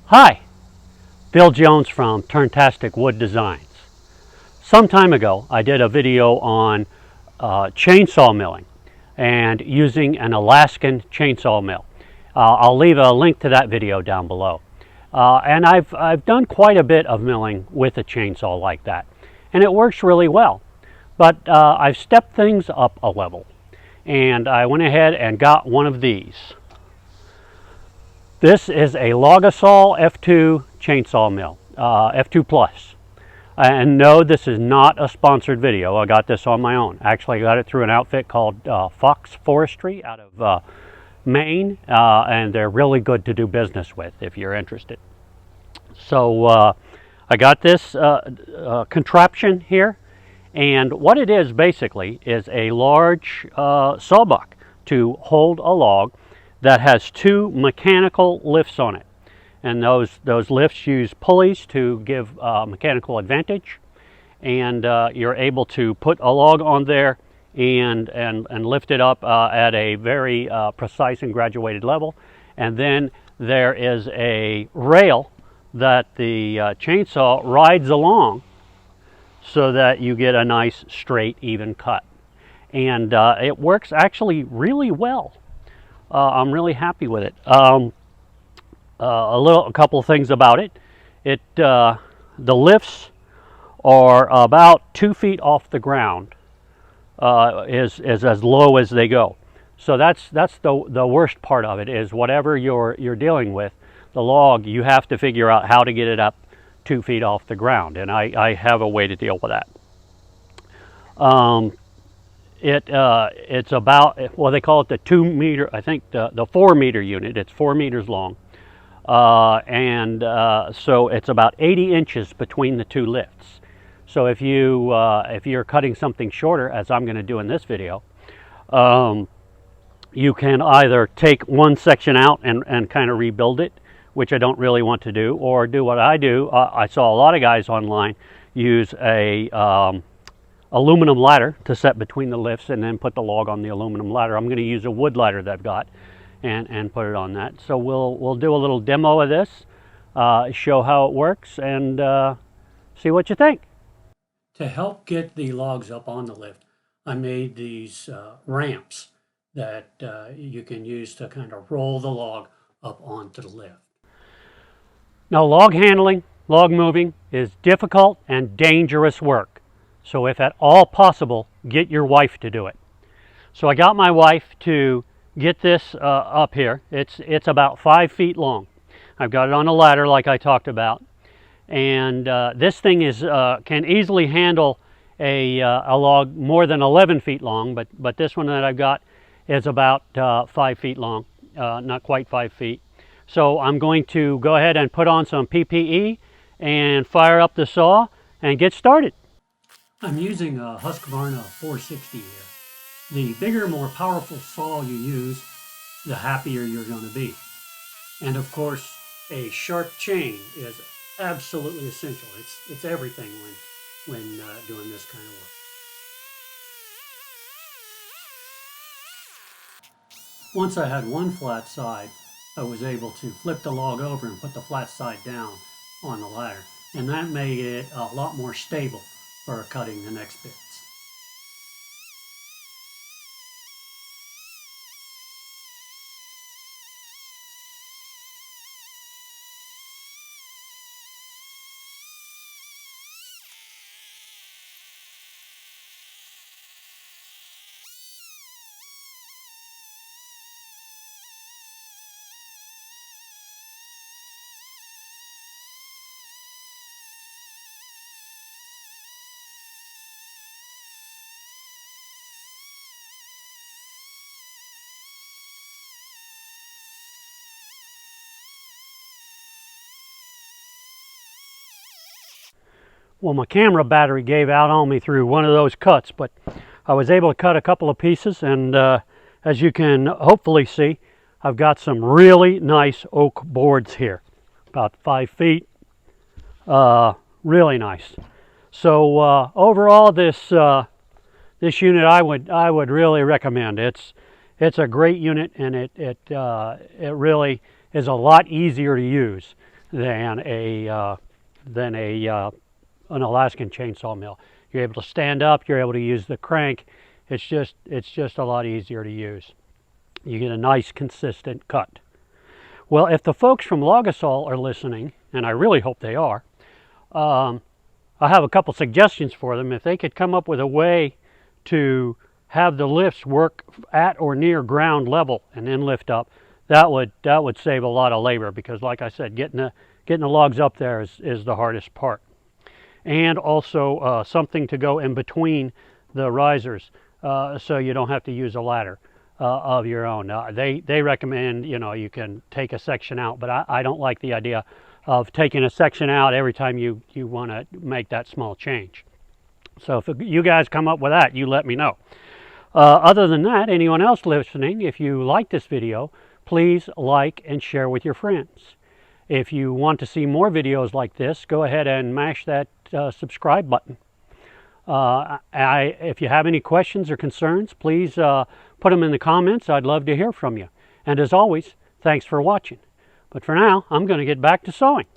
Hi, Bill Jones from Turntastic Wood Designs. Some time ago I did a video on chainsaw milling and using an Alaskan chainsaw mill. I'll leave a link to that video down below. And I've done quite a bit of milling with a chainsaw like that, and it works really well. But I've stepped things up a level, and I went ahead and got one of these. This is a Logosol F2 chainsaw mill, F2 Plus. And no, this is not a sponsored video. I got this on my own. Actually, I got it through an outfit called Fox Forestry out of Maine, and they're really good to do business with if you're interested. So I got this contraption here, and what it is basically is a large sawbuck to hold a log that has two mechanical lifts on it. And those lifts use pulleys to give mechanical advantage, and you're able to put a log on there and lift it up at a very precise and graduated level. And then there is a rail that the chainsaw rides along so that you get a nice straight even cut. And it works actually really well. I'm really happy with it. A couple of things about it. The lifts are about 2 feet off the ground, is as low as they go. So that's the worst part of it, is whatever you're dealing with, the log, you have to figure out how to get it up 2 feet off the ground, and I have a way to deal with that. It's about, well, they call it the 2 meter, I think the 4 meter unit. It's 4 meters long. So it's about 80 inches between the two lifts. So if you're cutting something shorter, as I'm going to do in this video, you can either take one section out and kind of rebuild it, which I don't really want to do, or do what I do. I saw a lot of guys online use a aluminum ladder to set between the lifts and then put the log on the aluminum ladder. I'm going to use a wood ladder that I've got and put it on that. So we'll do a little demo of this, show how it works, and see what you think. To help get the logs up on the lift, I made these ramps that you can use to kind of roll the log up onto the lift. Now, log handling, log moving is difficult and dangerous work. So if at all possible, get your wife to do it. So I got my wife to get this up here. It's about 5 feet long. I've got it on a ladder like I talked about. And this thing can easily handle a log more than 11 feet long, but this one that I've got is about 5 feet long, not quite 5 feet. So I'm going to go ahead and put on some PPE and fire up the saw and get started. I'm using a Husqvarna 460 here. The bigger, more powerful saw you use, the happier you're going to be. And of course, a sharp chain is absolutely essential. It's everything when doing this kind of work. Once I had one flat side, I was able to flip the log over and put the flat side down on the ladder. And that made it a lot more stable for cutting the next bits. Well, my camera battery gave out on me through one of those cuts, but I was able to cut a couple of pieces, and as you can hopefully see, I've got some really nice oak boards here, about 5 feet, really nice. So overall, this unit I would really recommend. It's a great unit, and it really is a lot easier to use than an Alaskan chainsaw mill. You're able to stand up, you're able to use the crank. It's just a lot easier to use. You get a nice consistent cut. Well, if the folks from Logosol are listening, and I really hope they are, I have a couple suggestions for them. If they could come up with a way to have the lifts work at or near ground level and then lift up, that would save a lot of labor, because like I said, getting the logs up there is the hardest part. And also something to go in between the risers so you don't have to use a ladder of your own. They recommend, you can take a section out, but I don't like the idea of taking a section out every time you want to make that small change. So if you guys come up with that, you let me know. Other than that, anyone else listening, if you like this video, please like and share with your friends. If you want to see more videos like this, go ahead and mash that subscribe button. If you have any questions or concerns, please put them in the comments. I'd love to hear from you. And as always, thanks for watching. But for now, I'm going to get back to sewing.